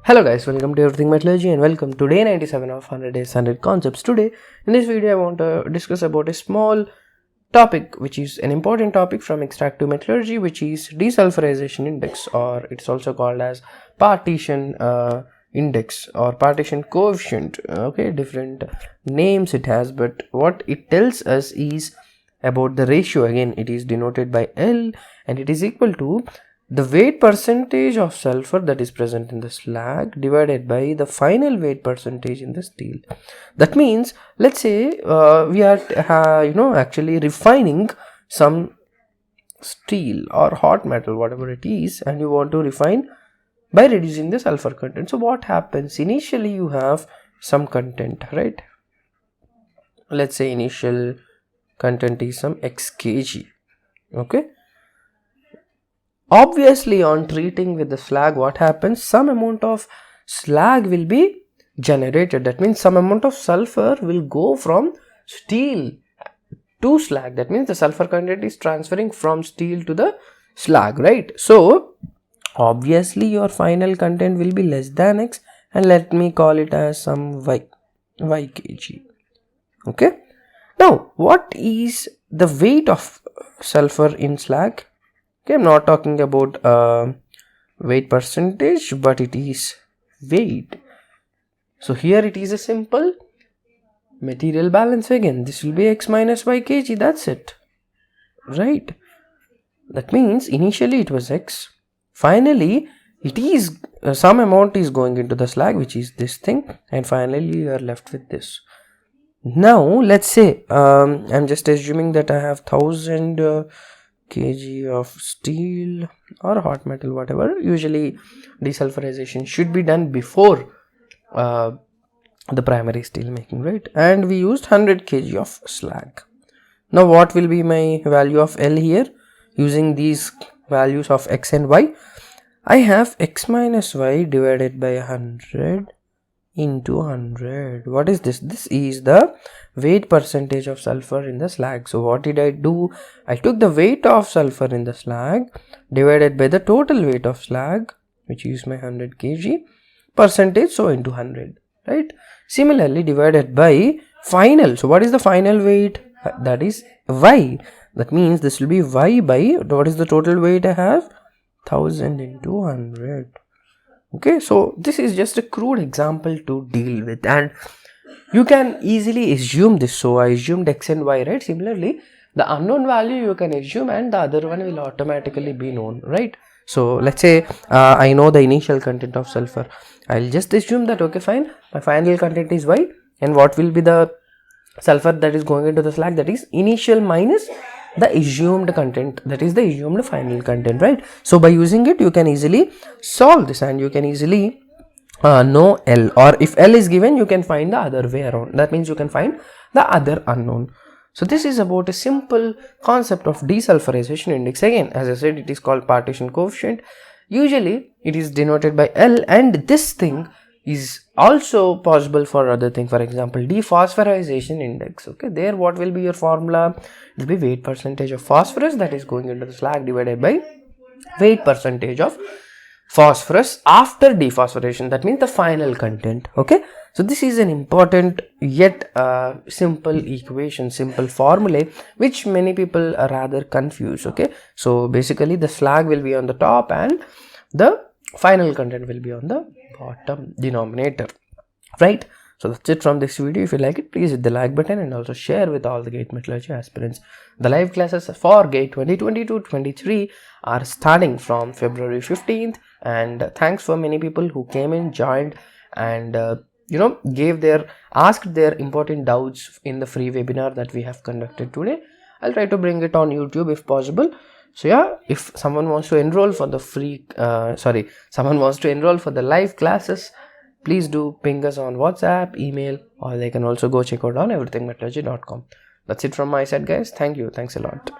Hello guys, welcome to Everything Metallurgy and welcome to day 97 of 100 days 100 concepts. Today in this video I want to discuss about a small topic which is an important topic from extractive metallurgy, which is desulfurization index, or it's also called as partition index or partition coefficient. Okay, different names it has, but what it tells us is about the ratio. Again, it is denoted by L and it is equal to the weight percentage of sulfur that is present in the slag divided by the final weight percentage in the steel. That means, let's say we are actually refining some steel or hot metal, whatever it is, and you want to refine by reducing the sulfur content. So what happens? Initially you have some content, right? Let's say initial content is some x kg. Okay, obviously on treating with the slag, what happens? Some amount of slag will be generated. That means some amount of sulfur will go from steel to slag. That means the sulfur content is transferring from steel to the slag, right? So obviously your final content will be less than x, and let me call it as some y kg. Okay, now what is the weight of sulfur in slag? Okay, I'm not talking about weight percentage, but it is weight. So here it is a simple material balance again. This will be x minus y kg. That's it, right? That means initially it was x. Finally, it is some amount is going into the slag, which is this thing, and finally you are left with this. Now let's say I'm just assuming that I have 1000 kg of steel or hot metal, whatever. Usually desulfurization should be done before the primary steel making, right? And we used 100 kg of slag. Now what will be my value of L here? Using these values of x and y, I have x minus y divided by 100 into 100. What is this? This is the weight percentage of sulfur in the slag. So what did I do? I took the weight of sulfur in the slag divided by the total weight of slag, which is my 100 kg percentage, so into 100, right? Similarly divided by final. So what is the final weight? That is y. That means this will be y by, what is the total weight I have? 1000 into 100. Okay, so this is just a crude example to deal with, and you can easily assume this. So I assumed x and y, right? Similarly, the unknown value you can assume and the other one will automatically be known, right? So let's say I know the initial content of sulfur. I'll just assume that, okay, fine, my final content is y, and what will be the sulfur that is going into the slag? That is initial minus the assumed content, that is the assumed final content, right? So by using it you can easily solve this, and you can easily know L, or if L is given you can find the other way around. That means you can find the other unknown. So this is about a simple concept of desulfurization index. Again, as I said, it is called partition coefficient. Usually it is denoted by L, and this thing is also possible for other thing. For example, dephosphorization index. Okay, there what will be your formula? It will be weight percentage of phosphorus that is going into the slag divided by weight percentage of phosphorus after dephosphorylation. That means the final content. Okay, so this is an important yet simple equation, simple formula, which many people are rather confused. Okay, so basically the slag will be on the top and the final content will be on the bottom denominator, right? So that's it from this video. If you like it, please hit the like button and also share with all the GATE metallurgy aspirants. The live classes for GATE 2022-23 are starting from February 15th, and thanks for many people who came in, joined, and asked their important doubts in the free webinar that we have conducted today. I'll try to bring it on YouTube if possible. So yeah, if someone wants to enroll for the someone wants to enroll for the live classes, please do ping us on WhatsApp, email, or they can also go check out on everythingmetallurgy.com. That's it from my side, guys. Thank you. Thanks a lot.